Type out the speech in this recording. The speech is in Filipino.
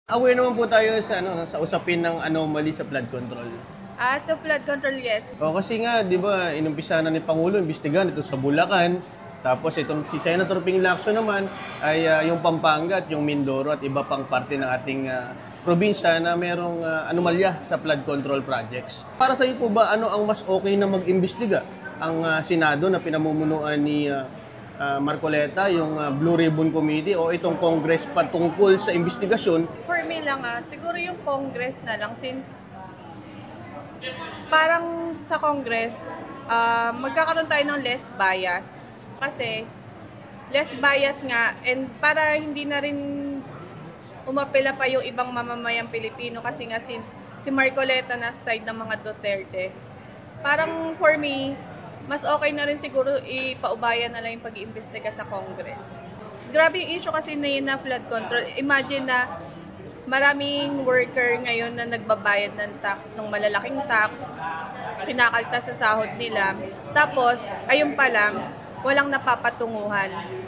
Aware naman po tayo sa sa usapin ng anomaly sa flood control. So flood control, yes. O kasi nga, 'di ba, inumpisa na ni Pangulo imbestigahan ito sa Bulacan. Tapos itong si Senator Ping Lacson naman ay yung Pampanga at yung Mindoro at iba pang parte ng ating probinsya na merong anomalya sa flood control projects. Para sa iyo po ba, ano ang mas okay na mag-imbestiga? Ang Senado na pinamumunuan ni Marcoleta, yung Blue Ribbon Committee o itong Congress patungkol sa investigasyon? For me lang siguro yung Congress na lang since parang sa Congress, magkakaroon tayo ng less bias. Kasi less bias nga and para hindi na rin umapela pa yung ibang mamamayang Pilipino kasi nga since si Marcoleta na side ng mga Duterte. Parang for me, mas okay na rin siguro ipaubayan na lang yung pag-iimbestiga sa Congress. Grabe yung issue kasi na yun na flood control. Imagine na maraming worker ngayon na nagbabayad ng tax, ng malalaking tax, kinakaltas sa sahod nila. Tapos, ayun pa lang, walang napapatunguhan.